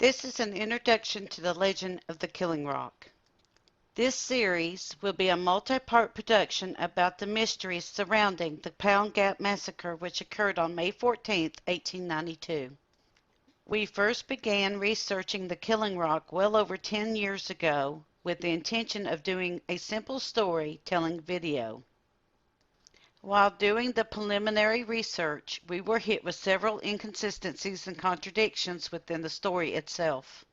This is an introduction to the legend of the Killing Rock. This series will be a multi-part production about the mysteries surrounding the Pound Gap Massacre, which occurred on May 14, 1892. We first began researching the Killing Rock well over 10 years ago with the intention of doing a simple storytelling video. While doing the preliminary research, we were hit with several inconsistencies and contradictions within the story itself.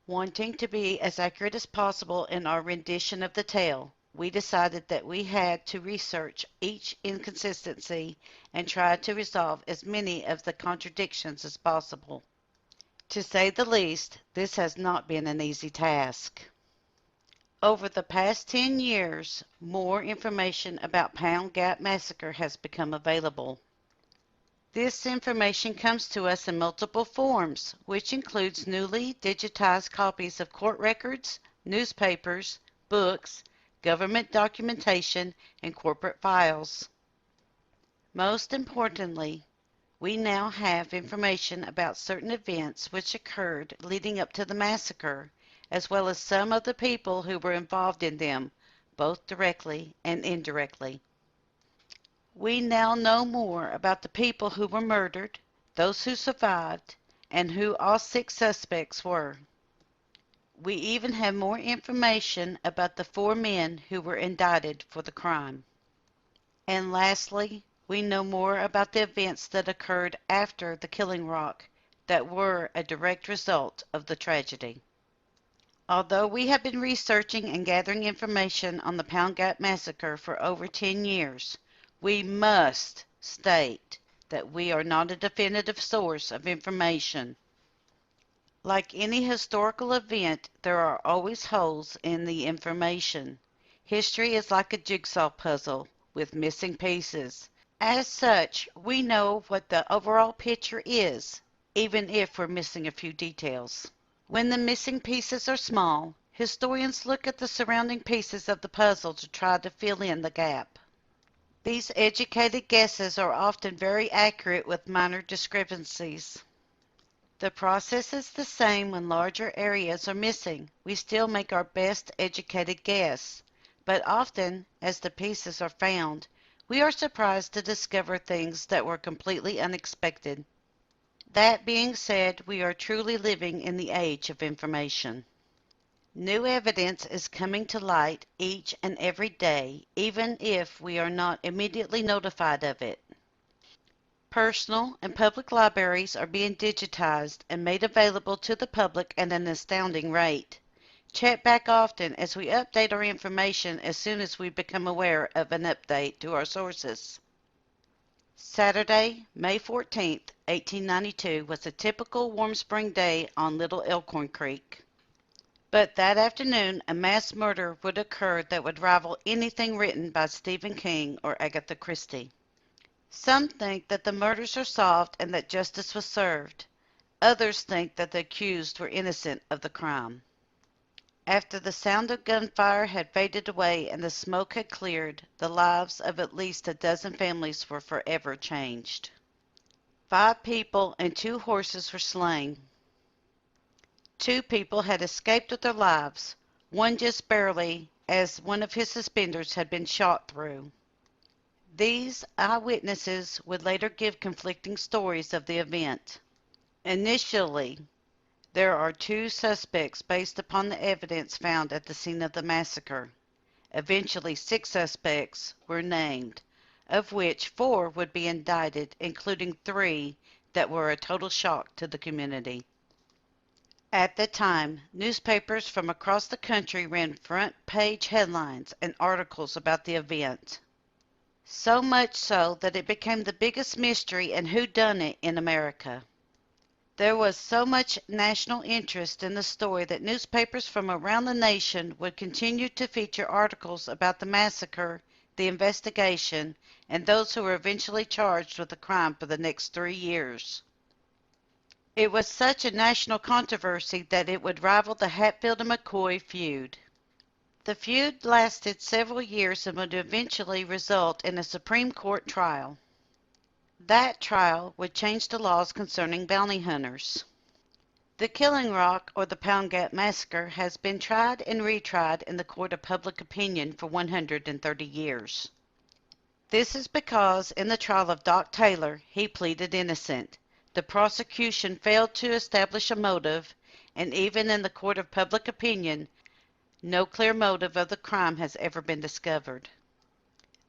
Wanting to be as accurate as possible in our rendition of the tale, we decided that we had to research each inconsistency and try to resolve as many of the contradictions as possible. To say the least, this has not been an easy task. Over the past 10 years, more information about Pound Gap Massacre has become available. This information comes to us in multiple forms, which includes newly digitized copies of court records, newspapers, books, government documentation, and corporate files. Most importantly, we now have information about certain events which occurred leading up to the massacre, as well as some of the people who were involved in them, both directly and indirectly. We now know more about the people who were murdered, those who survived, and who all 6 suspects were. We even have more information about the 4 men who were indicted for the crime. And lastly, we know more about the events that occurred after the Killing Rock that were a direct result of the tragedy. Although we have been researching and gathering information on the Pound Gap Massacre for over 10 years, we must state that we are not a definitive source of information. Like any historical event, there are always holes in the information. History is like a jigsaw puzzle with missing pieces. As such, we know what the overall picture is, even if we're missing a few details. When the missing pieces are small, historians look at the surrounding pieces of the puzzle to try to fill in the gap. These educated guesses are often very accurate with minor discrepancies. The process is the same when larger areas are missing. We still make our best educated guess, but often, as the pieces are found, we are surprised to discover things that were completely unexpected. That being said, we are truly living in the age of information. New evidence is coming to light each and every day, even if we are not immediately notified of it. Personal and public libraries are being digitized and made available to the public at an astounding rate. Check back often as we update our information as soon as we become aware of an update to our sources. Saturday, May 14, 1892 was a typical warm spring day on Little Elkhorn Creek. But that afternoon, a mass murder would occur that would rival anything written by Stephen King or Agatha Christie. Some think that the murders are solved and that justice was served. Others think that the accused were innocent of the crime. After the sound of gunfire had faded away and the smoke had cleared, the lives of at least a dozen families were forever changed. 5 people and 2 horses were slain. 2 people had escaped with their lives, one just barely, as one of his suspenders had been shot through. These eyewitnesses would later give conflicting stories of the event. Initially, there are 2 suspects based upon the evidence found at the scene of the massacre. Eventually, 6 suspects were named, of which 4 would be indicted, including 3 that were a total shock to the community. At the time, newspapers from across the country ran front-page headlines and articles about the event. So much so that it became the biggest mystery and whodunit in America. There was so much national interest in the story that newspapers from around the nation would continue to feature articles about the massacre, the investigation, and those who were eventually charged with the crime for the next 3 years. It was such a national controversy that it would rival the Hatfield and McCoy feud. The feud lasted several years and would eventually result in a Supreme Court trial. That trial would change the laws concerning bounty hunters. The Killing Rock, or the Pound Gap Massacre, has been tried and retried in the court of public opinion for 130 years. This is because in the trial of Doc Taylor, he pleaded innocent. The prosecution failed to establish a motive, and even in the court of public opinion, no clear motive of the crime has ever been discovered.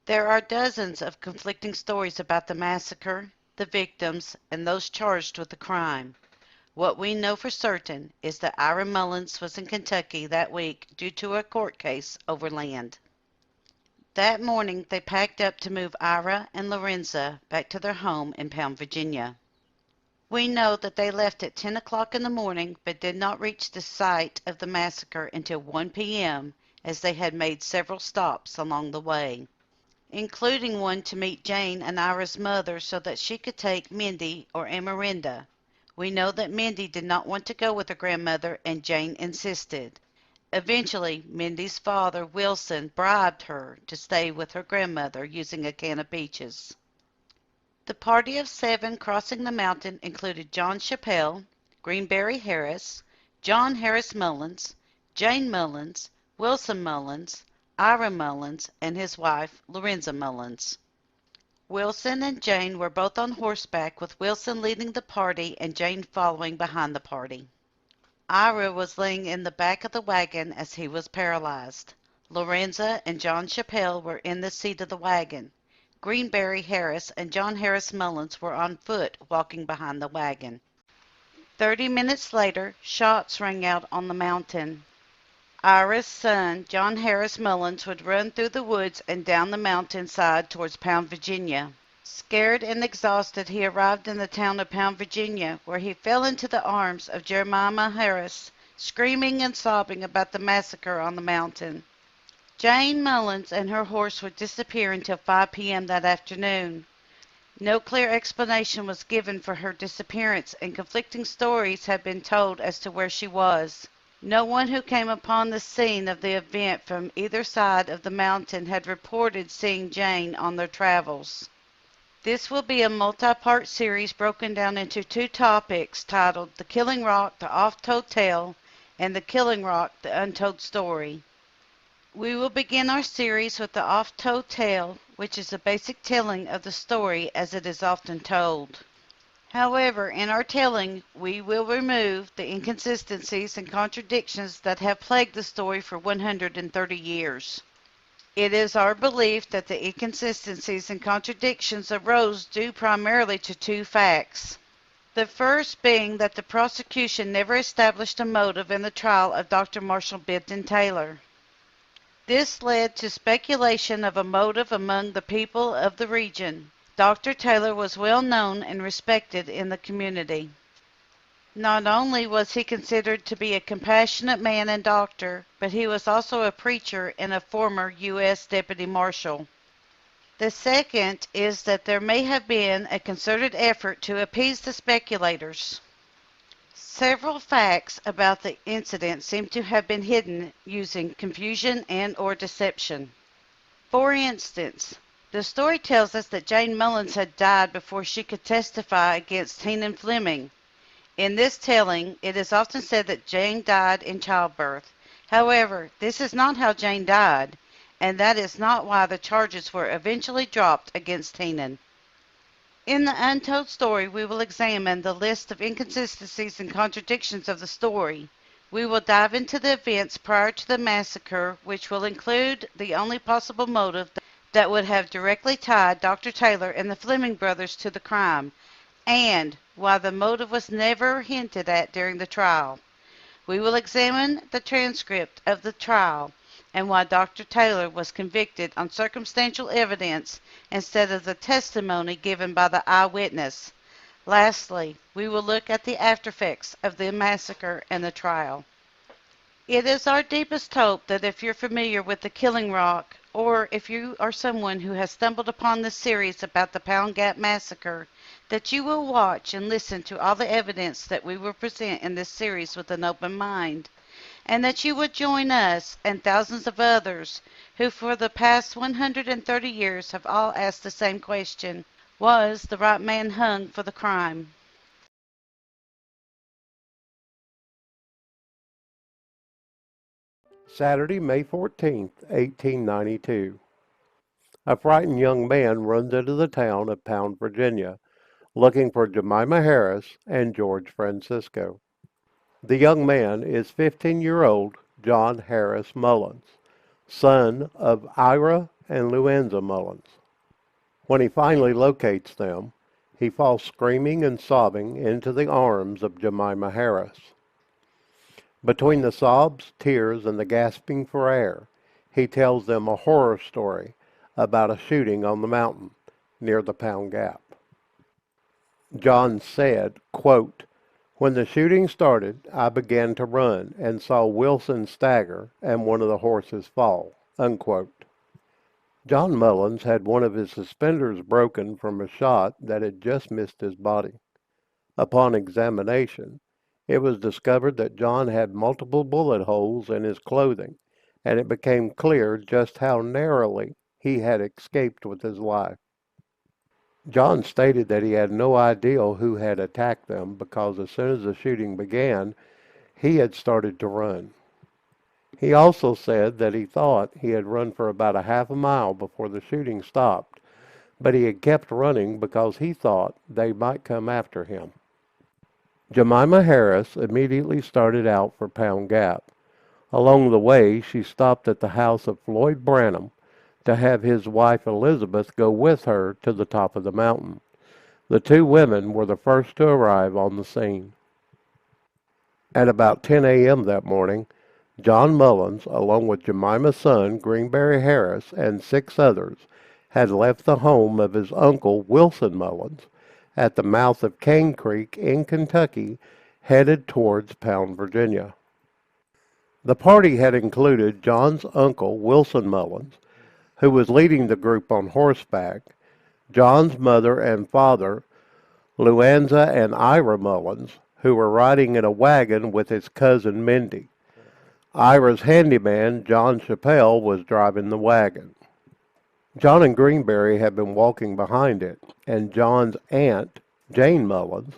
There are dozens of conflicting stories about the massacre, the victims, and those charged with the crime. What we know for certain is that Ira Mullins was in Kentucky that week due to a court case over land. That morning they packed up to move Ira and Lorenza back to their home in Pound, Virginia. We know that they left at 10 o'clock in the morning but did not reach the site of the massacre until 1 p.m. as they had made several stops along the way, including one to meet Jane and Ira's mother so that she could take Mindy or Amarinda. We know that Mindy did not want to go with her grandmother and Jane insisted. Eventually, Mindy's father, Wilson, bribed her to stay with her grandmother using a can of peaches. The party of 7 crossing the mountain included John Chappell, Greenberry Harris, John Harris Mullins, Jane Mullins, Wilson Mullins, Ira Mullins, and his wife, Lorenza Mullins. Wilson and Jane were both on horseback, with Wilson leading the party and Jane following behind the party. Ira was laying in the back of the wagon as he was paralyzed. Lorenza and John Chappell were in the seat of the wagon. Greenberry Harris and John Harris Mullins were on foot walking behind the wagon. 30 minutes later, shots rang out on the mountain. Ira's son, John Harris Mullins, would run through the woods and down the mountainside towards Pound, Virginia. Scared and exhausted, he arrived in the town of Pound, Virginia, where he fell into the arms of Jeremiah Harris, screaming and sobbing about the massacre on the mountain. Jane Mullins and her horse would disappear until 5 p.m. that afternoon. No clear explanation was given for her disappearance, and conflicting stories have been told as to where she was. No one who came upon the scene of the event from either side of the mountain had reported seeing Jane on their travels. This will be a multi-part series broken down into 2 topics titled The Killing Rock, the Oft-Told Tale, and The Killing Rock, the Untold Story. We will begin our series with the Oft-Told Tale, which is a basic telling of the story as it is often told. However, in our telling, we will remove the inconsistencies and contradictions that have plagued the story for 130 years. It is our belief that the inconsistencies and contradictions arose due primarily to 2 facts. The first being that the prosecution never established a motive in the trial of Dr. Marshall Benton Taylor. This led to speculation of a motive among the people of the region. Dr. Taylor was well known and respected in the community. Not only was he considered to be a compassionate man and doctor, but he was also a preacher and a former U.S. Deputy Marshal. The second is that there may have been a concerted effort to appease the speculators. Several facts about the incident seem to have been hidden using confusion and/or deception. For instance, the story tells us that Jane Mullins had died before she could testify against Heenan Fleming. In this telling, it is often said that Jane died in childbirth. However, this is not how Jane died, and that is not why the charges were eventually dropped against Heenan. In the Untold Story, we will examine the list of inconsistencies and contradictions of the story. We will dive into the events prior to the massacre, which will include the only possible motive that would have directly tied Dr. Taylor and the Fleming brothers to the crime, and why the motive was never hinted at during the trial. We will examine the transcript of the trial and why Dr. Taylor was convicted on circumstantial evidence instead of the testimony given by the eyewitness. Lastly, we will look at the aftereffects of the massacre and the trial. It is our deepest hope that if you're familiar with the Killing Rock, or if you are someone who has stumbled upon this series about the Pound Gap Massacre, that you will watch and listen to all the evidence that we will present in this series with an open mind, and that you would join us and thousands of others who for the past 130 years have all asked the same question: was the right man hung for the crime? Saturday, May 14th, 1892. A frightened young man runs into the town of Pound, Virginia, looking for Jemima Harris and George Francisco. The young man is 15-year-old John Harris Mullins, son of Ira and Louisa Mullins. When he finally locates them, he falls screaming and sobbing into the arms of Jemima Harris. Between the sobs, tears, and the gasping for air, he tells them a horror story about a shooting on the mountain near the Pound Gap. John said, quote, "When the shooting started, I began to run and saw Wilson stagger and one of the horses fall." Unquote. John Mullins had one of his suspenders broken from a shot that had just missed his body. Upon examination, it was discovered that John had multiple bullet holes in his clothing, and it became clear just how narrowly he had escaped with his life. John stated that he had no idea who had attacked them because as soon as the shooting began, he had started to run. He also said that he thought he had run for about a half a mile before the shooting stopped, but he had kept running because he thought they might come after him. Jemima Harris immediately started out for Pound Gap. Along the way, she stopped at the house of Floyd Branham to have his wife Elizabeth go with her to the top of the mountain. The two women were the first to arrive on the scene. At about 10 a.m. that morning, John Mullins, along with Jemima's son, Greenberry Harris, and 6 others, had left the home of his uncle, Wilson Mullins, at the mouth of Cane Creek in Kentucky, headed towards Pound, Virginia. The party had included John's uncle, Wilson Mullins, who was leading the group on horseback, John's mother and father, Louisa and Ira Mullins, who were riding in a wagon with his cousin Mindy. Ira's handyman, John Chappell, was driving the wagon. John and Greenberry had been walking behind it, and John's aunt, Jane Mullins,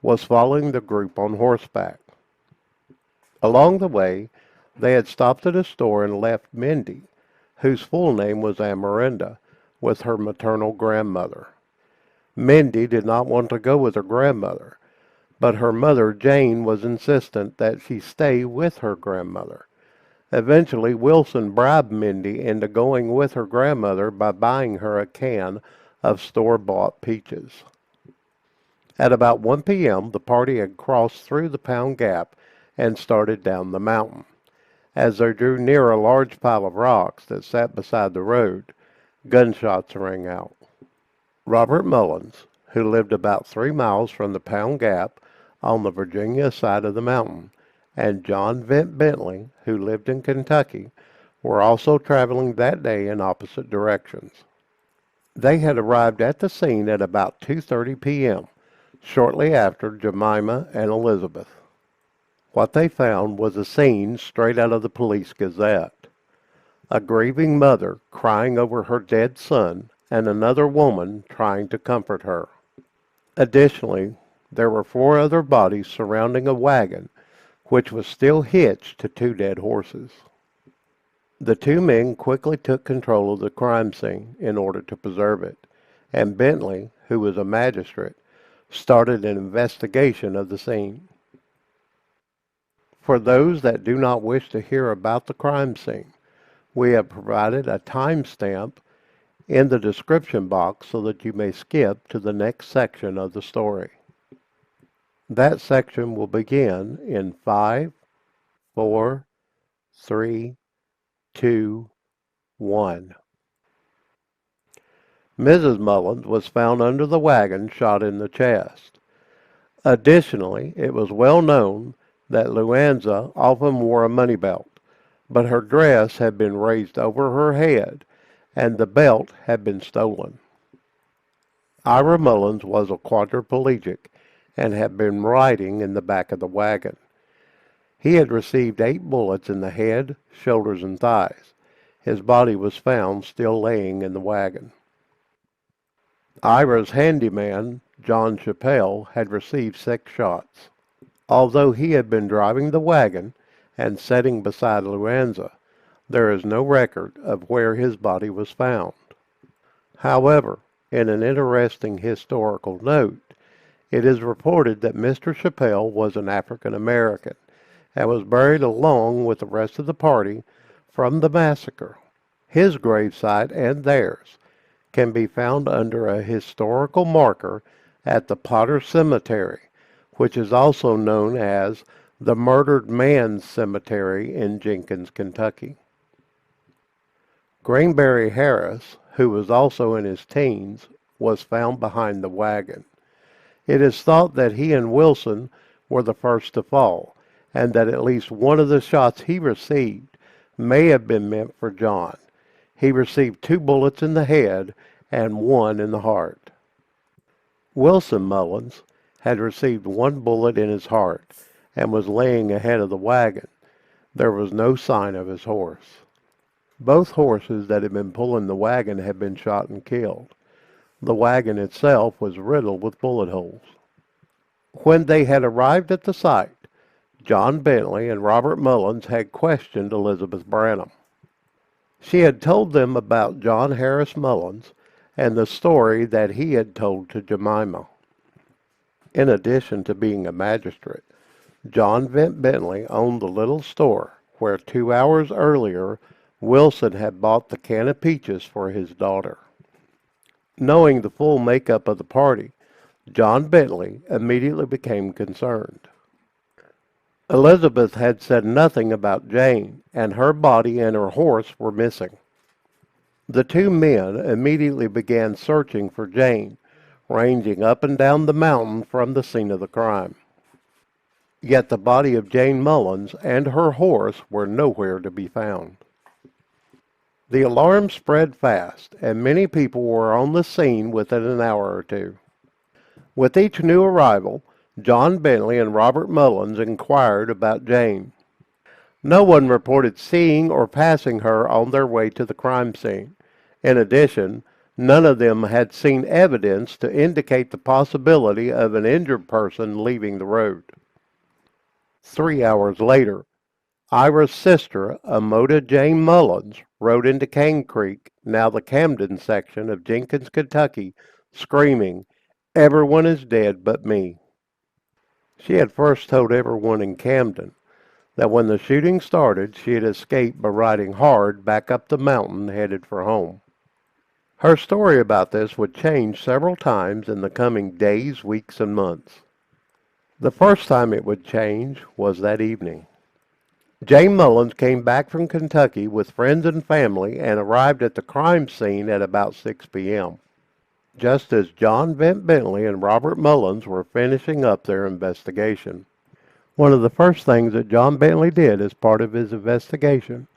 was following the group on horseback. Along the way, they had stopped at a store and left Mindy, whose full name was Amarinda, with her maternal grandmother. Mindy did not want to go with her grandmother, but her mother, Jane, was insistent that she stay with her grandmother. Eventually, Wilson bribed Mindy into going with her grandmother by buying her a can of store-bought peaches. At about 1 p.m., the party had crossed through the Pound Gap and started down the mountain. As they drew near a large pile of rocks that sat beside the road, gunshots rang out. Robert Mullins, who lived about 3 miles from the Pound Gap on the Virginia side of the mountain, and John Vent Bentley, who lived in Kentucky, were also traveling that day in opposite directions. They had arrived at the scene at about 2:30 p.m., shortly after Jemima and Elizabeth. What they found was a scene straight out of the Police Gazette. A grieving mother crying over her dead son and another woman trying to comfort her. Additionally, there were 4 other bodies surrounding a wagon which was still hitched to 2 dead horses. The 2 men quickly took control of the crime scene in order to preserve it, and Bentley, who was a magistrate, started an investigation of the scene. For those that do not wish to hear about the crime scene, we have provided a timestamp in the description box so that you may skip to the next section of the story. That section will begin in 5, 4, 3, 2, 1. Mrs. Mullins was found under the wagon, shot in the chest. Additionally, it was well known that Louisa often wore a money belt, but her dress had been raised over her head and the belt had been stolen. Ira Mullins was a quadriplegic and had been riding in the back of the wagon. He had received 8 bullets in the head, shoulders, and thighs. His body was found still laying in the wagon. Ira's handyman, John Chappell, had received 6 shots. Although he had been driving the wagon and setting beside Luanza. There is no record of where his body was found. However, in an interesting historical note, it is reported that Mr. Chappelle was an African American and was buried along with the rest of the party from the massacre. His gravesite and theirs can be found under a historical marker at the Potter Cemetery, which is also known as the Murdered Man's Cemetery in Jenkins, Kentucky. Greenberry Harris, who was also in his teens, was found behind the wagon. It is thought that he and Wilson were the first to fall, and that at least one of the shots he received may have been meant for John. He received 2 bullets in the head and 1 in the heart. Wilson Mullins had received 1 bullet in his heart and was laying ahead of the wagon. There was no sign of his horse. Both horses that had been pulling the wagon had been shot and killed. The wagon itself was riddled with bullet holes. When they had arrived at the site, John Bentley and Robert Mullins had questioned Elizabeth Branham. She had told them about John Harris Mullins and the story that he had told to Jemima. In addition to being a magistrate, John Bentley owned the little store where 2 hours earlier Wilson had bought the can of peaches for his daughter. Knowing the full makeup of the party, John Bentley immediately became concerned. Elizabeth had said nothing about Jane, and her body and her horse were missing. The 2 men immediately began searching for Jane, ranging up and down the mountain from the scene of the crime. Yet the body of Jane Mullins and her horse were nowhere to be found. The alarm spread fast, and many people were on the scene within an hour or 2. With each new arrival, John Bentley and Robert Mullins inquired about Jane. No one reported seeing or passing her on their way to the crime scene. In addition, none of them had seen evidence to indicate the possibility of an injured person leaving the road. 3 hours later, Ira's sister, Amoda Jane Mullins, rode into Cane Creek, now the Camden section of Jenkins, Kentucky, screaming, "Everyone is dead but me." She had first told everyone in Camden that when the shooting started, she had escaped by riding hard back up the mountain headed for home. Her story about this would change several times in the coming days, weeks, and months. The first time it would change was that evening. Jane Mullins came back from Kentucky with friends and family and arrived at the crime scene at about 6 p.m., just as John Bentley and Robert Mullins were finishing up their investigation. One of the first things that John Bentley did as part of his investigation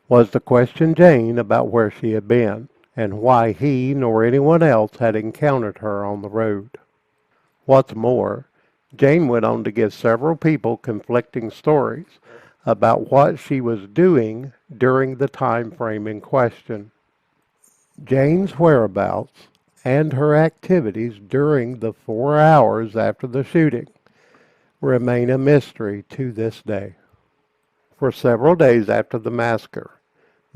was to question Jane about where she had been and why he nor anyone else had encountered her on the road. What's more, Jane went on to give several people conflicting stories about what she was doing during the time frame in question. Jane's whereabouts and her activities during the 4 hours after the shooting remain a mystery to this day. For several days after the massacre,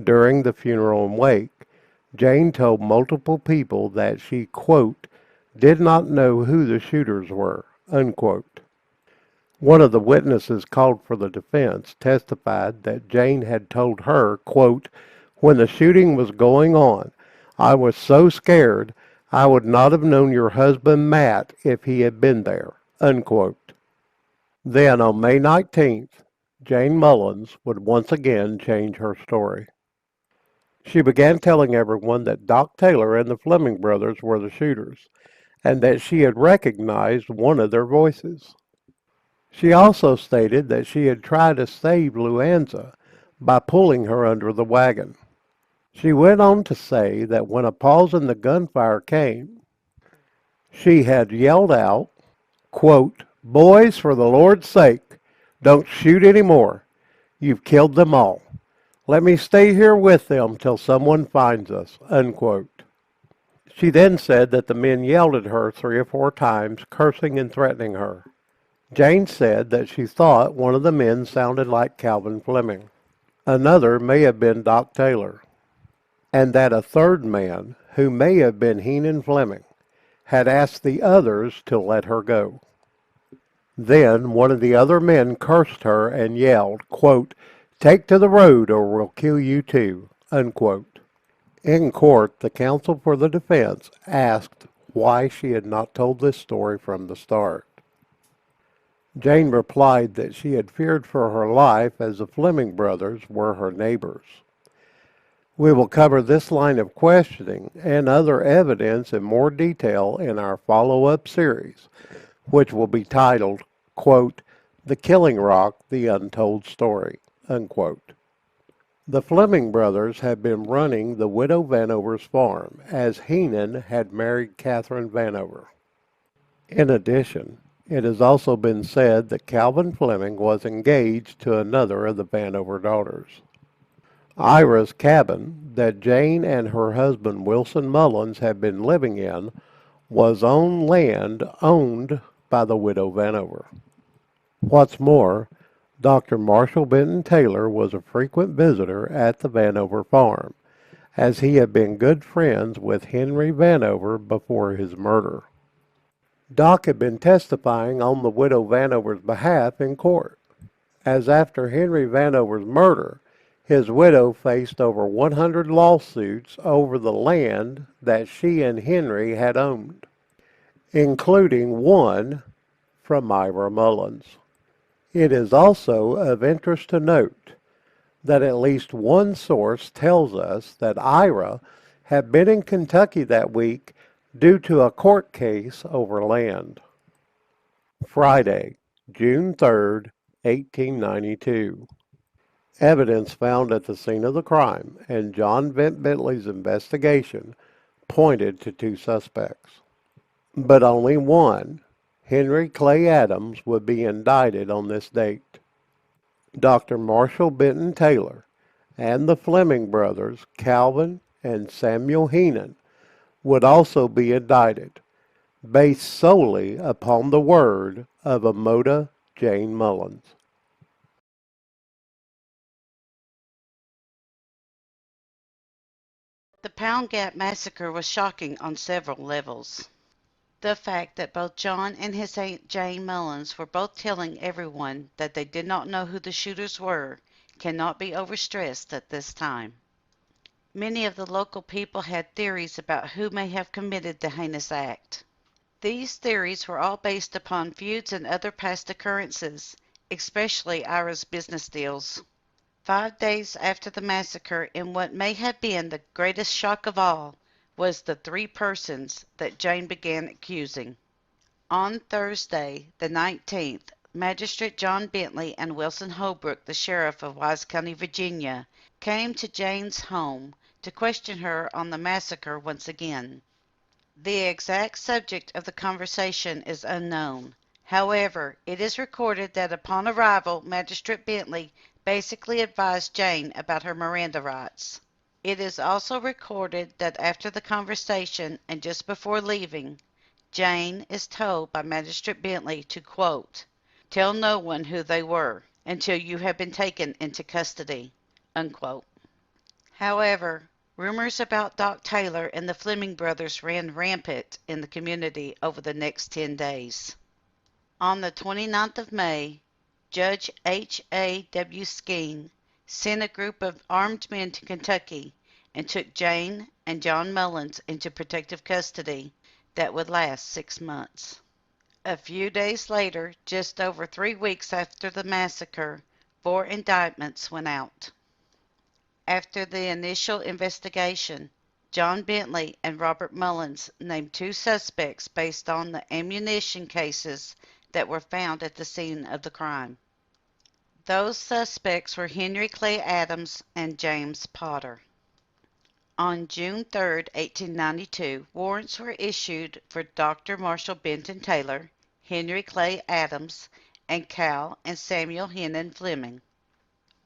during the funeral and wake, Jane told multiple people that she, quote, did not know who the shooters were, unquote. One of the witnesses called for the defense testified that Jane had told her, quote, when the shooting was going on, I was so scared I would not have known your husband Matt if he had been there, unquote. Then on May 19th, Jane Mullins would once again change her story. She began telling everyone that Doc Taylor and the Fleming brothers were the shooters, and that she had recognized one of their voices. She also stated that she had tried to save Luanza by pulling her under the wagon. She went on to say that when a pause in the gunfire came, she had yelled out, quote, boys, for the Lord's sake, don't shoot anymore. You've killed them all. Let me stay here with them till someone finds us, unquote. She then said that the men yelled at her 3 or 4 times, cursing and threatening her. Jane said that she thought one of the men sounded like Calvin Fleming. Another may have been Doc Taylor, and that a third man, who may have been Heenan Fleming, had asked the others to let her go. Then one of the other men cursed her and yelled, quote, "Take to the road or we'll kill you too," unquote. In court, the counsel for the defense asked why she had not told this story from the start. Jane replied that she had feared for her life as the Fleming brothers were her neighbors. We will cover this line of questioning and other evidence in more detail in our follow-up series, which will be titled, quote, "The Killing Rock, The Untold Story," unquote. The Fleming brothers had been running the widow Vanover's farm, as Heenan had married Catherine Vanover. In addition, it has also been said that Calvin Fleming was engaged to another of the Vanover daughters. Ira's cabin, that Jane and her husband Wilson Mullins had been living in, was on land owned by the widow Vanover. What's more, Dr. Marshall Benton Taylor was a frequent visitor at the Vanover farm, as he had been good friends with Henry Vanover before his murder. Doc had been testifying on the widow Vanover's behalf in court, as after Henry Vanover's murder, his widow faced over 100 lawsuits over the land that she and Henry had owned, including one from Ira Mullins. It is also of interest to note that at least one source tells us that Ira had been in Kentucky that week due to a court case over land. Friday, June 3rd, 1892. Evidence found at the scene of the crime and John Bentley's investigation pointed to two suspects. But only one, Henry Clay Adams, would be indicted on this date. Dr. Marshall Benton Taylor and the Fleming brothers, Calvin and Samuel Heenan, would also be indicted, based solely upon the word of Amoda Jane Mullins. The Pound Gap Massacre was shocking on several levels. The fact that both John and his Aunt Jane Mullins were both telling everyone that they did not know who the shooters were cannot be overstressed at this time. Many of the local people had theories about who may have committed the heinous act. These theories were all based upon feuds and other past occurrences, especially Ira's business deals. 5 days after the massacre, in what may have been the greatest shock of all, was the three persons that Jane began accusing. On Thursday, the 19th, Magistrate John Bentley and Wilson Holbrook, the sheriff of Wise County, Virginia, came to Jane's home to question her on the massacre once again. The exact subject of the conversation is unknown. However, it is recorded that upon arrival, Magistrate Bentley basically advised Jane about her Miranda rights. It is also recorded that after the conversation and just before leaving, Jane is told by Magistrate Bentley to, quote, "Tell no one who they were until you have been taken into custody," unquote. However, rumors about Doc Taylor and the Fleming brothers ran rampant in the community over the next 10 days. On the 29th of May, Judge H. A. W. Skeen sent a group of armed men to Kentucky and took Jane and John Mullins into protective custody that would last 6 months. A few days later, just over 3 weeks after the massacre, 4 indictments went out. After the initial investigation, John Bentley and Robert Mullins named 2 suspects based on the ammunition cases that were found at the scene of the crime. Those suspects were Henry Clay Adams and James Potter. On June 3, 1892, warrants were issued for Dr. Marshall Benton Taylor, Henry Clay Adams, and Cal and Samuel Heenan Fleming.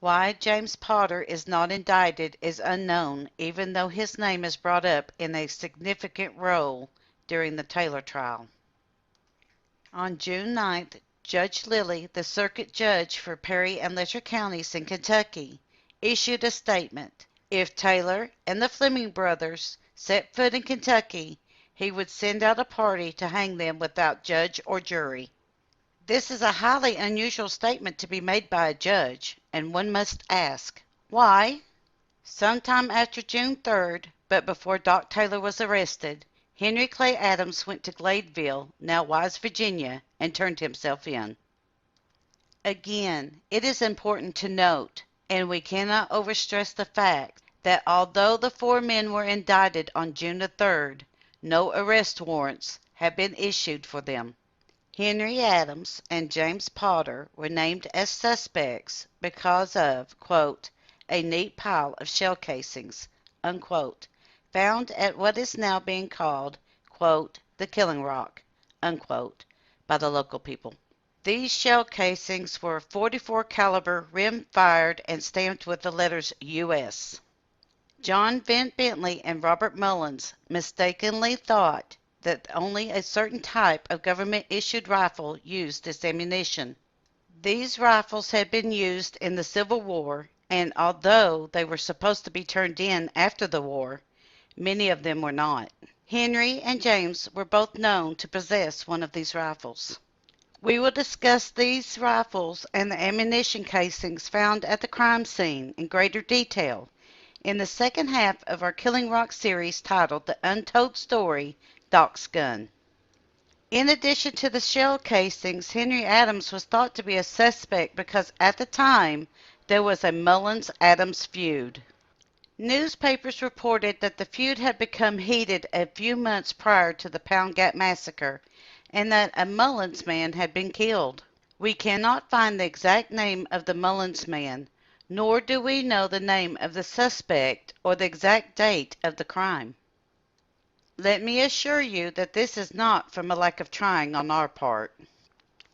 Why James Potter is not indicted is unknown, even though his name is brought up in a significant role during the Taylor trial. On June 9th, Judge Lilly, the circuit judge for Perry and Letcher counties in Kentucky, issued a statement. If Taylor and the Fleming brothers set foot in Kentucky, he would send out a party to hang them without judge or jury. This is a highly unusual statement to be made by a judge, and one must ask, why? Sometime after June 3rd, but before Doc Taylor was arrested, Henry Clay Adams went to Gladeville, now Wise, Virginia, and turned himself in. Again, it is important to note, and we cannot overstress the fact, that although the four men were indicted on June the 3rd, no arrest warrants have been issued for them. Henry Adams and James Potter were named as suspects because of, quote, a neat pile of shell casings, unquote, found at what is now being called, quote, the Killing Rock, unquote, by the local people. These shell casings were 44 caliber, rim-fired, and stamped with the letters U.S. John Vent Bentley and Robert Mullins mistakenly thought that only a certain type of government-issued rifle used this ammunition. These rifles had been used in the Civil War, and although they were supposed to be turned in after the war, many of them were not. Henry and James were both known to possess one of these rifles. We will discuss these rifles and the ammunition casings found at the crime scene in greater detail in the second half of our Killing Rock series titled The Untold Story, Doc's Gun. In addition to the shell casings, Henry Adams was thought to be a suspect because at the time there was a Mullins-Adams feud. Newspapers reported that the feud had become heated a few months prior to the Pound Gap Massacre and that a Mullins man had been killed. We cannot find the exact name of the Mullins man, nor do we know the name of the suspect or the exact date of the crime. Let me assure you that this is not from a lack of trying on our part.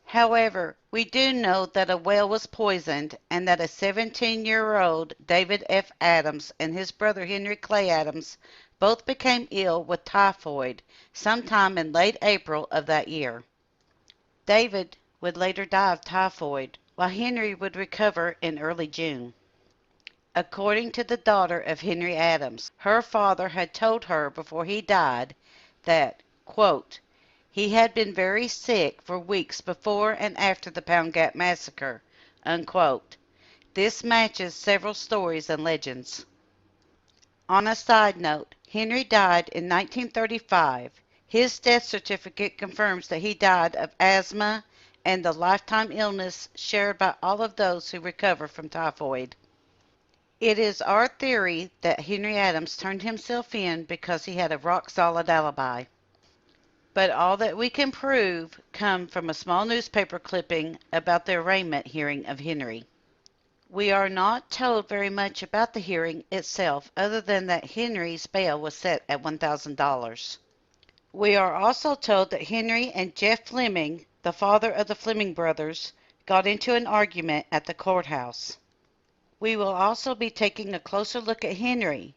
However, we do know that a well was poisoned and that a 17-year-old David F. Adams and his brother Henry Clay Adams both became ill with typhoid sometime in late April of that year. David would later die of typhoid, while Henry would recover in early June. According to the daughter of Henry Adams, her father had told her before he died that, quote, he had been very sick for weeks before and after the Pound Gap Massacre, unquote. This matches several stories and legends. On a side note, Henry died in 1935. His death certificate confirms that he died of asthma and the lifetime illness shared by all of those who recover from typhoid. It is our theory that Henry Adams turned himself in because he had a rock-solid alibi. But all that we can prove come from a small newspaper clipping about the arraignment hearing of Henry. We are not told very much about the hearing itself other than that Henry's bail was set at $1,000. We are also told that Henry and Jeff Fleming, the father of the Fleming brothers, got into an argument at the courthouse. We will also be taking a closer look at Henry,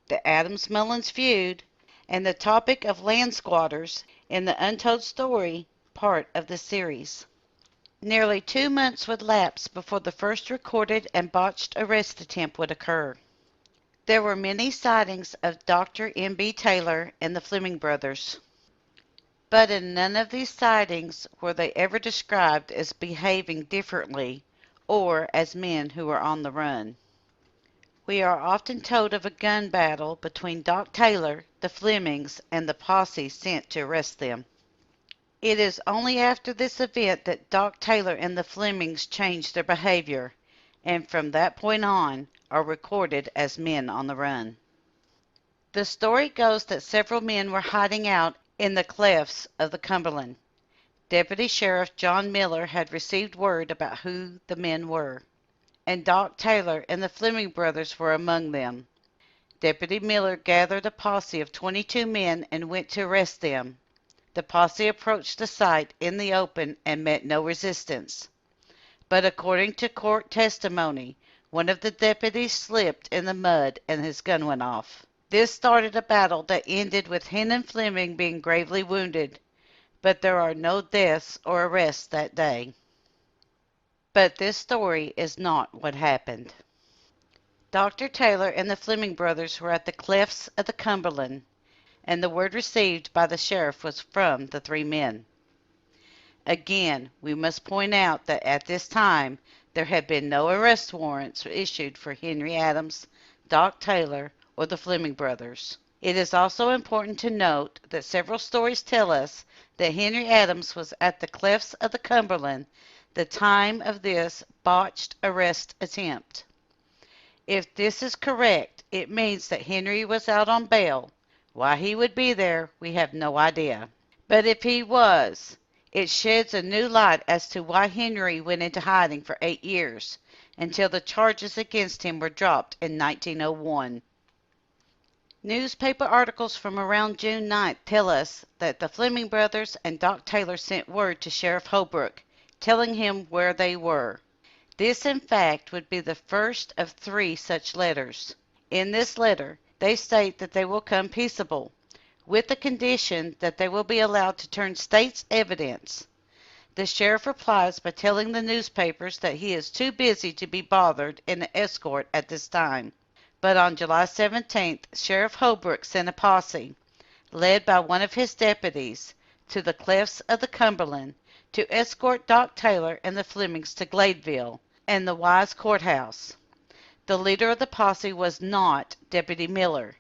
the Adams-Mullins feud, and the topic of land squatters in the Untold Story part of the series. Nearly 2 months would lapse before the first recorded and botched arrest attempt would occur. There were many sightings of Dr. M.B. Taylor and the Fleming brothers, but in none of these sightings were they ever described as behaving differently or as men who were on the run. We are often told of a gun battle between Doc Taylor, the Flemings, and the posse sent to arrest them. It is only after this event that Doc Taylor and the Flemings changed their behavior, and from that point on are recorded as men on the run. The story goes that several men were hiding out in the clefts of the Cumberland. Deputy Sheriff John Miller had received word about who the men were, and Doc Taylor and the Fleming brothers were among them. Deputy Miller gathered a posse of 22 men and went to arrest them. The posse approached the site in the open and met no resistance. But according to court testimony, one of the deputies slipped in the mud and his gun went off. This started a battle that ended with Henry Fleming being gravely wounded, but there are no deaths or arrests that day. But this story is not what happened. Dr. Taylor and the Fleming brothers were at the cliffs of the Cumberland, and the word received by the sheriff was from the three men. Again, we must point out that at this time there had been no arrest warrants issued for Henry Adams, Doc Taylor, or the Fleming brothers. It is also important to note that several stories tell us that Henry Adams was at the cliffs of the Cumberland the time of this botched arrest attempt. If this is correct, it means that Henry was out on bail. Why he would be there, we have no idea. But if he was, it sheds a new light as to why Henry went into hiding for 8 years, until the charges against him were dropped in 1901. Newspaper articles from around June 9th tell us that the Fleming brothers and Doc Taylor sent word to Sheriff Holbrook, telling him where they were. This, in fact, would be the first of 3 such letters. In this letter, they state that they will come peaceable, with the condition that they will be allowed to turn state's evidence. The sheriff replies by telling the newspapers that he is too busy to be bothered in an escort at this time. But on July 17th, Sheriff Holbrook sent a posse, led by one of his deputies, to the cliffs of the Cumberland to escort Doc Taylor and the Flemings to Gladeville and the Wise courthouse. The leader of the posse was not Deputy Miller.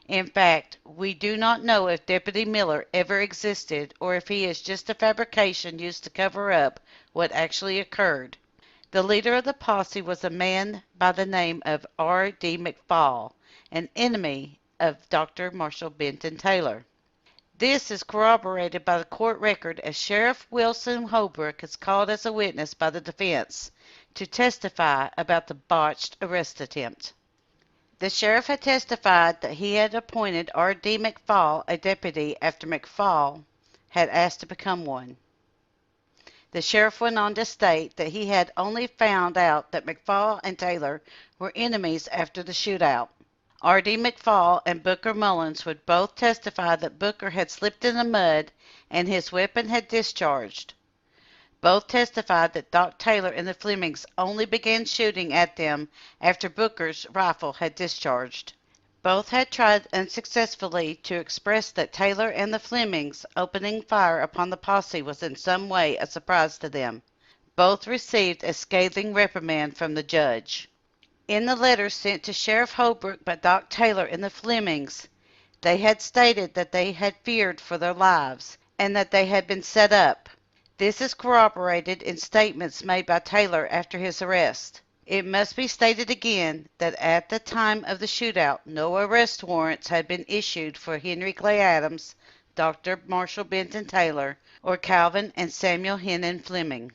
In fact, we do not know if Deputy Miller ever existed or if he is just a fabrication used to cover up what actually occurred. The leader of the posse was a man by the name of R. D. McFall, an enemy of Dr. Marshall Benton Taylor. This is corroborated by the court record as Sheriff Wilson Holbrook is called as a witness by the defense to testify about the botched arrest attempt. The sheriff had testified that he had appointed R. D. McFall a deputy after McFall had asked to become one. The sheriff went on to state that he had only found out that McFall and Taylor were enemies after the shootout. R. D. McFall and Booker Mullins would both testify that Booker had slipped in the mud and his weapon had discharged. Both testified that Doc Taylor and the Flemings only began shooting at them after Booker's rifle had discharged. Both had tried unsuccessfully to express that Taylor and the Flemings opening fire upon the posse was in some way a surprise to them. Both received a scathing reprimand from the judge. In the letter sent to Sheriff Holbrook by Doc Taylor and the Flemings, they had stated that they had feared for their lives, and that they had been set up. This is corroborated in statements made by Taylor after his arrest. It must be stated again that at the time of the shootout, no arrest warrants had been issued for Henry Clay Adams, Dr. Marshall Benton Taylor, or Calvin and Samuel Hennon Fleming.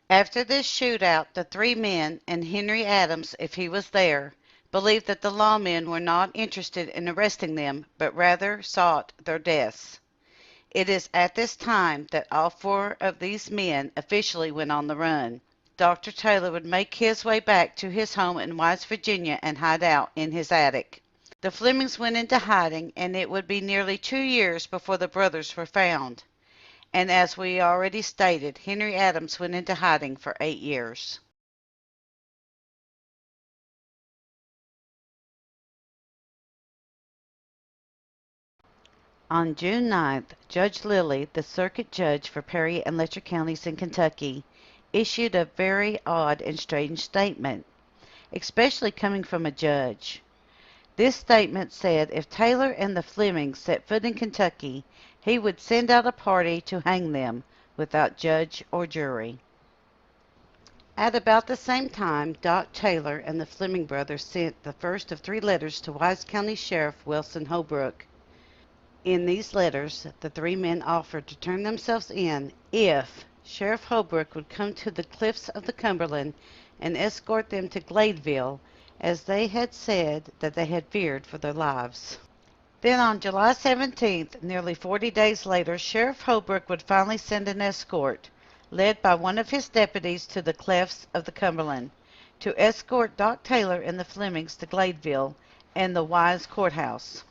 After this shootout, the 3 men, and Henry Adams, if he was there, believed that the lawmen were not interested in arresting them, but rather sought their deaths. It is at this time that all 4 of these men officially went on the run. Dr. Taylor would make his way back to his home in West Virginia and hide out in his attic. The Flemings went into hiding, and it would be nearly 2 years before the brothers were found. And as we already stated, Henry Adams went into hiding for 8 years. On June 9th, Judge Lilly, the circuit judge for Perry and Letcher counties in Kentucky, issued a very odd and strange statement, especially coming from a judge. This statement said if Taylor and the Flemings set foot in Kentucky, he would send out a party to hang them, without judge or jury. At about the same time, Doc Taylor and the Fleming brothers sent the first of 3 letters to Wise County Sheriff Wilson Holbrook. In these letters, the 3 men offered to turn themselves in if Sheriff Holbrook would come to the cliffs of the Cumberland and escort them to Gladeville, as they had said that they had feared for their lives. Then on July 17th, nearly 40 days later, Sheriff Holbrook would finally send an escort, led by one of his deputies, to the cliffs of the Cumberland, to escort Doc Taylor and the Flemings to Gladeville and the Wise courthouse.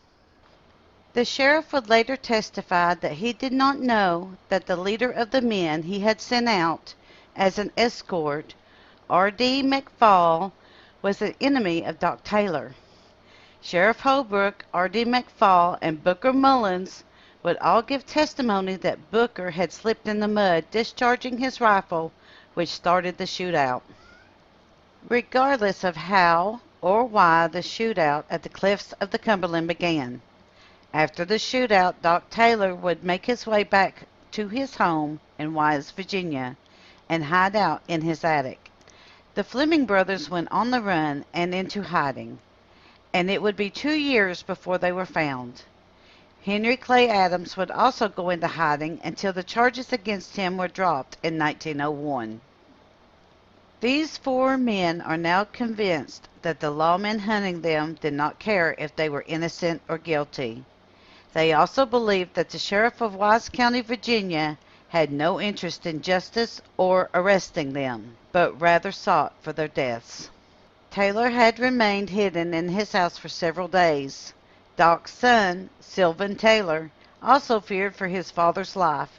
The sheriff would later testify that he did not know that the leader of the men he had sent out as an escort R.D. McFall was an enemy of Doc Taylor. Sheriff Holbrook, R.D. McFall, and Booker Mullins would all give testimony that Booker had slipped in the mud discharging his rifle, which started the shootout. Regardless of how or why the shootout at the cliffs of the Cumberland began, after the shootout, Doc Taylor would make his way back to his home in Wise, Virginia, and hide out in his attic. The Fleming brothers went on the run and into hiding, and it would be 2 years before they were found. Henry Clay Adams would also go into hiding until the charges against him were dropped in 1901. These 4 men are now convinced that the lawmen hunting them did not care if they were innocent or guilty. They also believed that the sheriff of Wise County, Virginia, had no interest in justice or arresting them, but rather sought for their deaths. Taylor had remained hidden in his house for several days. Doc's son, Sylvan Taylor, also feared for his father's life,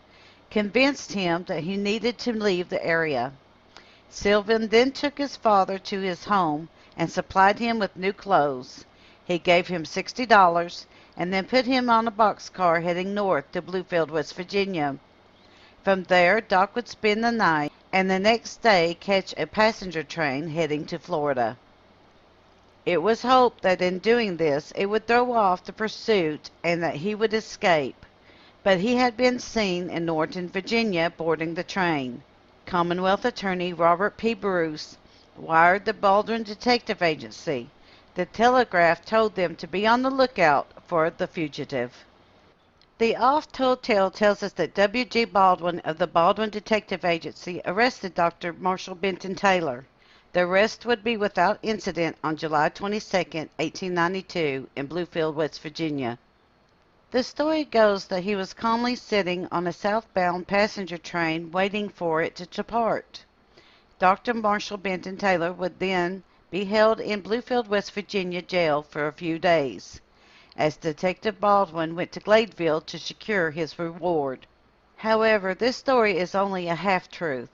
convinced him that he needed to leave the area. Sylvan then took his father to his home and supplied him with new clothes. He gave him $60 and then put him on a boxcar heading north to Bluefield, West Virginia. From there, Doc would spend the night and the next day catch a passenger train heading to Florida. It was hoped that in doing this it would throw off the pursuit and that he would escape, but he had been seen in Norton, Virginia, boarding the train. Commonwealth Attorney Robert P. Bruce wired the Baldwin Detective Agency. The telegraph told them to be on the lookout for the fugitive. The oft-told tale tells us that W. G. Baldwin of the Baldwin Detective Agency arrested Dr. Marshall Benton Taylor. The arrest would be without incident on July 22, 1892, in Bluefield, West Virginia. The story goes that he was calmly sitting on a southbound passenger train waiting for it to depart. Dr. Marshall Benton Taylor would then be held in Bluefield, West Virginia jail for a few days, as Detective Baldwin went to Gladeville to secure his reward. However, this story is only a half-truth.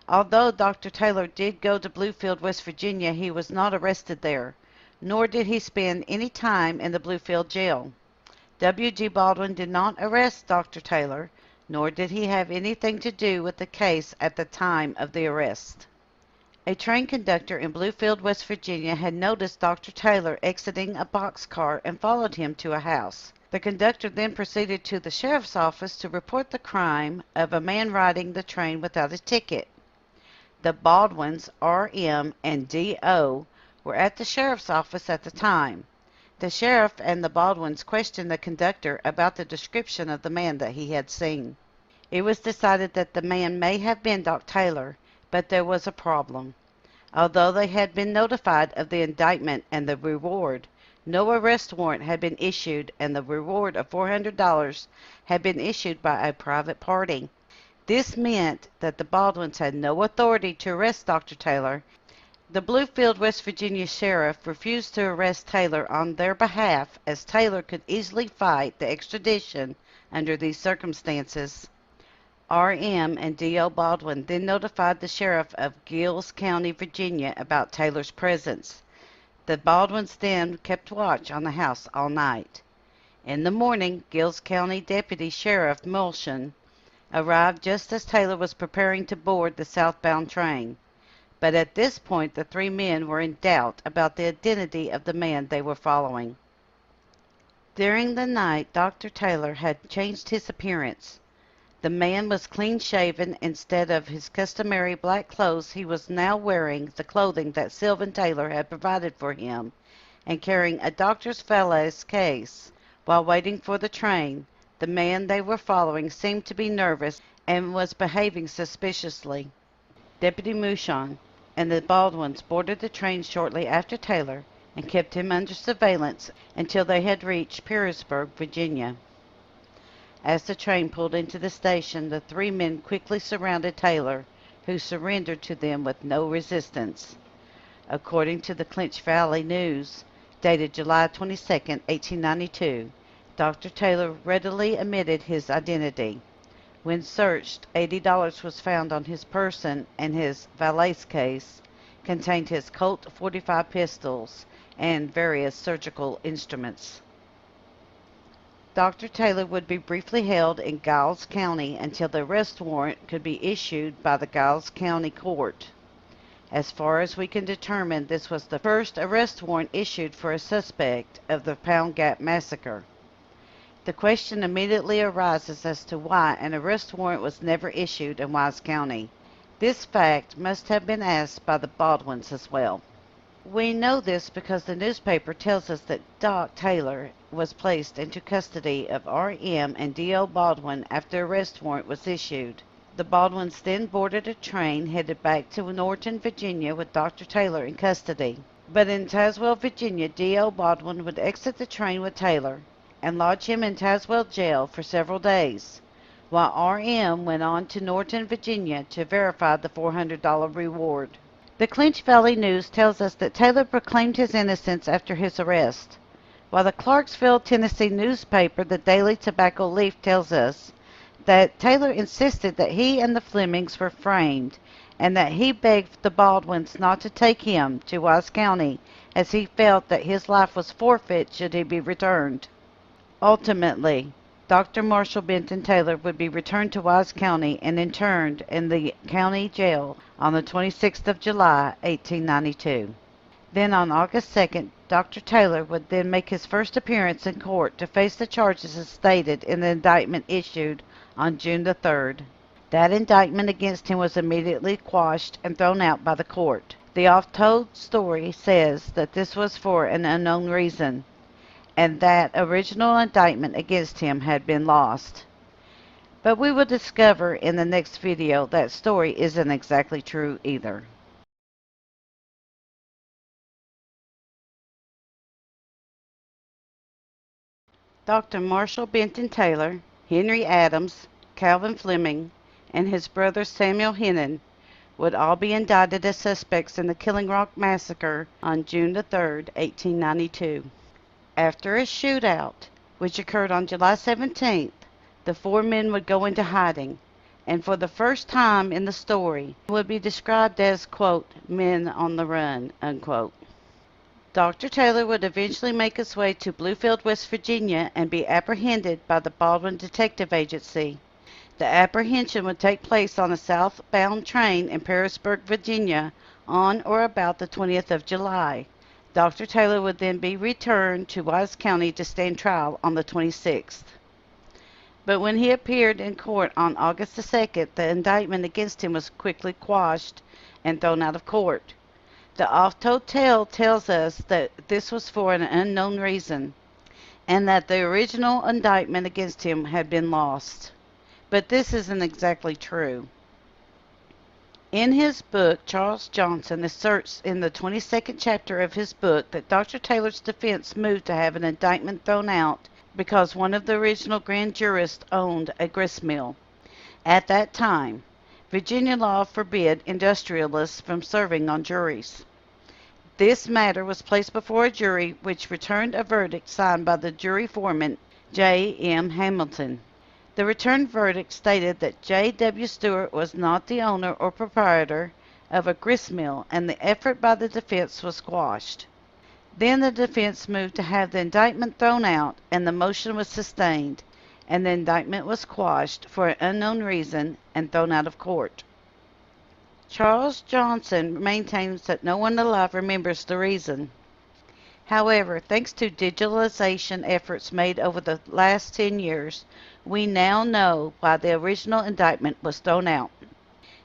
Although Dr. Taylor did go to Bluefield, West Virginia, he was not arrested there, nor did he spend any time in the Bluefield jail. W. G. Baldwin did not arrest Dr. Taylor, nor did he have anything to do with the case at the time of the arrest. A train conductor in Bluefield, West Virginia, had noticed Dr. Taylor exiting a boxcar and followed him to a house. The conductor then proceeded to the sheriff's office to report the crime of a man riding the train without a ticket. The Baldwins, R.M. and D.O., were at the sheriff's office at the time. The sheriff and the Baldwins questioned the conductor about the description of the man that he had seen. It was decided that the man may have been Doc Taylor, but there was a problem. Although they had been notified of the indictment and the reward, no arrest warrant had been issued and the reward of $400 had been issued by a private party. This meant that the Baldwins had no authority to arrest Dr. Taylor. The Bluefield, West Virginia sheriff refused to arrest Taylor on their behalf, as Taylor could easily fight the extradition under these circumstances. R.M. and D.O. Baldwin then notified the sheriff of Giles County, Virginia, about Taylor's presence. The Baldwins then kept watch on the house all night. In the morning, Giles County Deputy Sheriff Mulshan arrived just as Taylor was preparing to board the southbound train. But at this point, the 3 men were in doubt about the identity of the man they were following. During the night, Dr. Taylor had changed his appearance. The man was clean-shaven. Instead of his customary black clothes, he was now wearing the clothing that Sylvan Taylor had provided for him and carrying a doctor's valise case. While waiting for the train, the man they were following seemed to be nervous and was behaving suspiciously. Deputy Mouchon and the Baldwins boarded the train shortly after Taylor and kept him under surveillance until they had reached Pearisburg, Virginia. As the train pulled into the station, the 3 men quickly surrounded Taylor, who surrendered to them with no resistance. According to the Clinch Valley News, dated July 22, 1892, Dr. Taylor readily admitted his identity. When searched, $80 was found on his person, and his valise case contained his Colt .45 pistols and various surgical instruments. Dr. Taylor would be briefly held in Giles County until the arrest warrant could be issued by the Giles County Court. As far as we can determine, this was the first arrest warrant issued for a suspect of the Pound Gap Massacre. The question immediately arises as to why an arrest warrant was never issued in Wise County. This fact must have been asked by the Baldwins as well. We know this because the newspaper tells us that Doc Taylor was placed into custody of R.M. and D.L. Baldwin after the arrest warrant was issued. The Baldwins then boarded a train headed back to Norton, Virginia with Dr. Taylor in custody. But in Tazewell, Virginia, D.L. Baldwin would exit the train with Taylor and lodge him in Tazewell jail for several days, while R.M. went on to Norton, Virginia to verify the $400 reward. The Clinch Valley News tells us that Taylor proclaimed his innocence after his arrest, while the Clarksville, Tennessee newspaper, the Daily Tobacco Leaf, tells us that Taylor insisted that he and the Flemings were framed and that he begged the Baldwins not to take him to Wise County as he felt that his life was forfeit should he be returned. Ultimately, Dr. Marshall Benton Taylor would be returned to Wise County and interned in the county jail on the 26th of July, 1892. Then on August 2nd, Dr. Taylor would then make his first appearance in court to face the charges as stated in the indictment issued on June the 3rd. That indictment against him was immediately quashed and thrown out by the court. The Oft-Told story says that this was for an unknown reason, and that original indictment against him had been lost. But we will discover in the next video that story isn't exactly true either. Dr. Marshall Benton Taylor, Henry Adams, Calvin Fleming, and his brother Samuel Hennon would all be indicted as suspects in the Killing Rock Massacre on June 3, 1892. After a shootout, which occurred on July 17th, the four men would go into hiding, and for the first time in the story would be described as, quote, men on the run, unquote. Dr. Taylor would eventually make his way to Bluefield, West Virginia, and be apprehended by the Baldwin Detective Agency. The apprehension would take place on a southbound train in Pearisburg, Virginia, on or about the 20th of July. Dr. Taylor would then be returned to Wise County to stand trial on the 26th. But when he appeared in court on August the 2nd, the indictment against him was quickly quashed and thrown out of court. The Oft-Told tale tells us that this was for an unknown reason, and that the original indictment against him had been lost. But this isn't exactly true. In his book, Charles Johnson asserts in the 22nd chapter of his book that Dr. Taylor's defense moved to have an indictment thrown out because one of the original grand jurists owned a gristmill. At that time, Virginia law forbid industrialists from serving on juries. This matter was placed before a jury which returned a verdict signed by the jury foreman, J. M. Hamilton. The returned verdict stated that J. W. Stewart was not the owner or proprietor of a gristmill, and the effort by the defense was quashed. Then the defense moved to have the indictment thrown out, and the motion was sustained, and the indictment was quashed for an unknown reason and thrown out of court. Charles Johnson maintains that no one alive remembers the reason. However, thanks to digitalization efforts made over the last 10 years, we now know why the original indictment was thrown out,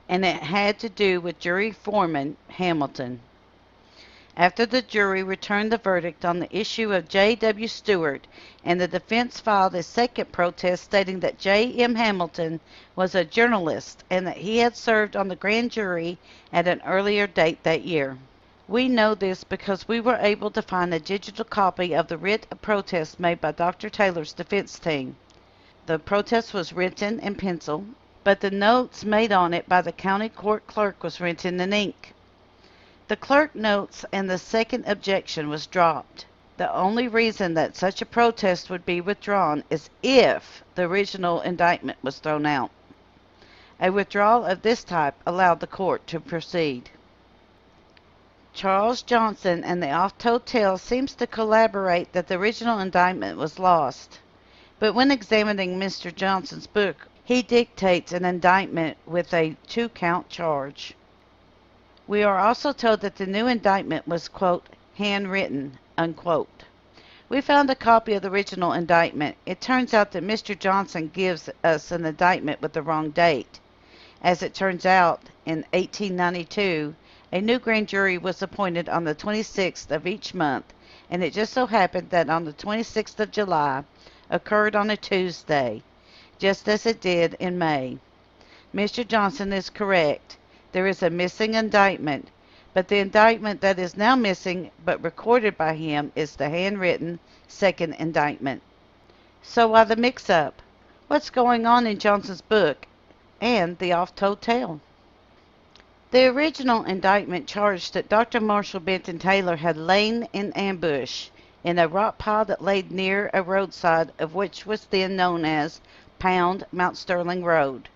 and it had to do with jury foreman Hamilton. After the jury returned the verdict on the issue of J. W. Stewart, and the defense filed a second protest stating that J. M. Hamilton was a journalist and that he had served on the grand jury at an earlier date that year. We know this because we were able to find a digital copy of the writ of protest made by Dr. Taylor's defense team. The protest was written in pencil, but the notes made on it by the county court clerk was written in ink. The clerk notes and the second objection was dropped. The only reason that such a protest would be withdrawn is if the original indictment was thrown out. A withdrawal of this type allowed the court to proceed. Charles Johnson and the Oft-Told tale seems to collaborate that the original indictment was lost. But when examining Mr. Johnson's book, he dictates an indictment with a 2-count charge. We are also told that the new indictment was, quote, handwritten, unquote. We found a copy of the original indictment. It turns out that Mr. Johnson gives us an indictment with the wrong date. As it turns out, in 1892, a new grand jury was appointed on the 26th of each month, and it just so happened that on the 26th of July occurred on a Tuesday, just as it did in May. Mr. Johnson is correct. There is a missing indictment, but the indictment that is now missing but recorded by him is the handwritten second indictment. So why the mix-up? What's going on in Johnson's book and the Oft-Told tale? The original indictment charged that Dr. Marshall Benton Taylor had lain in ambush in a rock pile that lay near a roadside of which was then known as Pound Mount Sterling Road.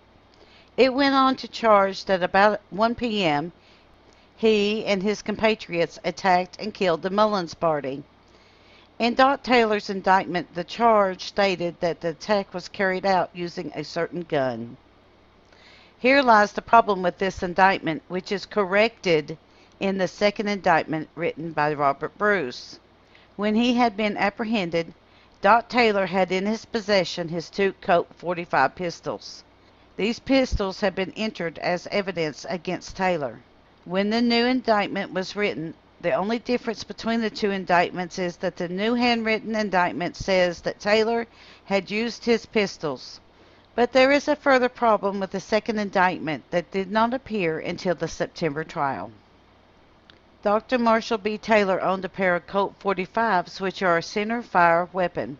It went on to charge that about 1 p.m. he and his compatriots attacked and killed the Mullins party. In Dot Taylor's indictment, the charge stated that the attack was carried out using a certain gun. Here lies the problem with this indictment, which is corrected in the second indictment written by Robert Bruce. When he had been apprehended, Dot Taylor had in his possession his 2 Colt .45 pistols. These pistols had been entered as evidence against Taylor. When the new indictment was written, the only difference between the 2 indictments is that the new handwritten indictment says that Taylor had used his pistols. But there is a further problem with the second indictment that did not appear until the September trial. Dr. Marshall B. Taylor owned a pair of Colt .45s, which are a center-fire weapon.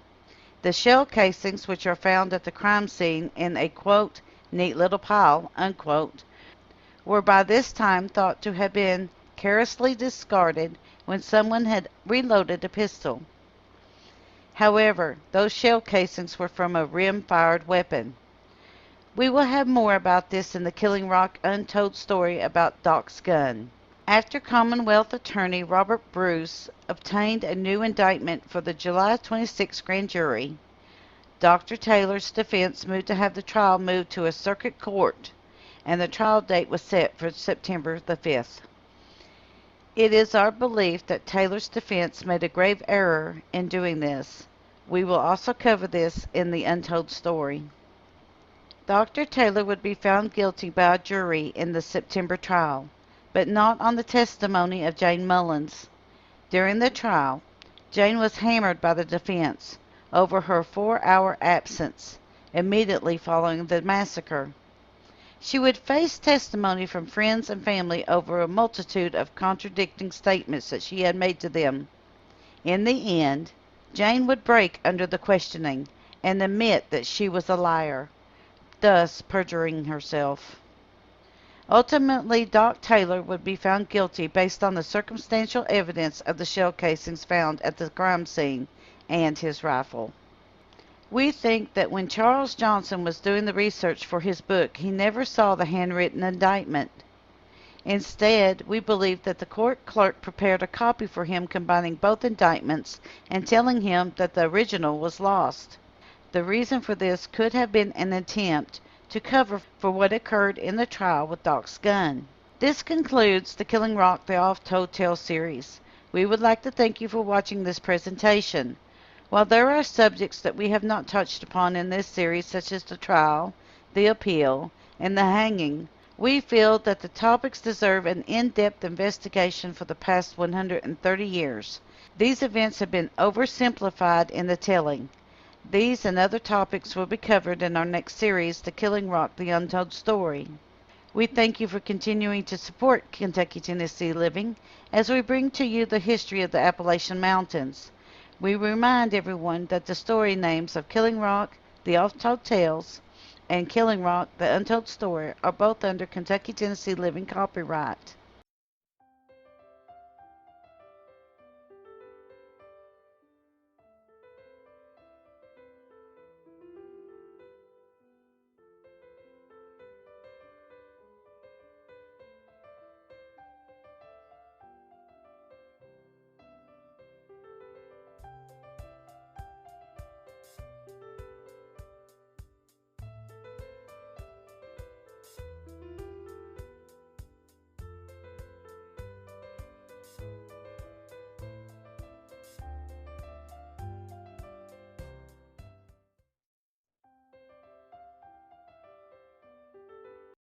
The shell casings, which are found at the crime scene in a, quote, neat little pile, unquote, were by this time thought to have been carelessly discarded when someone had reloaded a pistol. However, those shell casings were from a rim-fired weapon. We will have more about this in the Killing Rock Untold story about Doc's gun. After Commonwealth Attorney Robert Bruce obtained a new indictment for the July 26 grand jury, Dr. Taylor's defense moved to have the trial moved to a circuit court, and the trial date was set for September the 5th. It is our belief that Taylor's defense made a grave error in doing this. We will also cover this in the Untold story. Dr. Taylor would be found guilty by a jury in the September trial, but not on the testimony of Jane Mullins. During the trial, Jane was hammered by the defense over her 4-hour absence immediately following the massacre. She would face testimony from friends and family over a multitude of contradicting statements that she had made to them. In the end, Jane would break under the questioning and admit that she was a liar, thus perjuring herself. Ultimately, Doc Taylor would be found guilty based on the circumstantial evidence of the shell casings found at the crime scene and his rifle. We think that when Charles Johnson was doing the research for his book, he never saw the handwritten indictment. Instead, we believe that the court clerk prepared a copy for him combining both indictments and telling him that the original was lost. The reason for this could have been an attempt to cover for what occurred in the trial with Doc's gun. This concludes the Killing Rock the Oft-Told Tale series. We would like to thank you for watching this presentation. While there are subjects that we have not touched upon in this series, such as the trial, the appeal, and the hanging, we feel that the topics deserve an in-depth investigation for the past 130 years. These events have been oversimplified in the telling. These and other topics will be covered in our next series, The Killing Rock the Untold Story. We thank you for continuing to support Kentucky Tennessee Living as we bring to you the history of the Appalachian Mountains. We remind everyone that the story names of Killing Rock, The Oft-Told Tales, and Killing Rock, The Untold Story are both under Kentucky Tennessee Living copyright.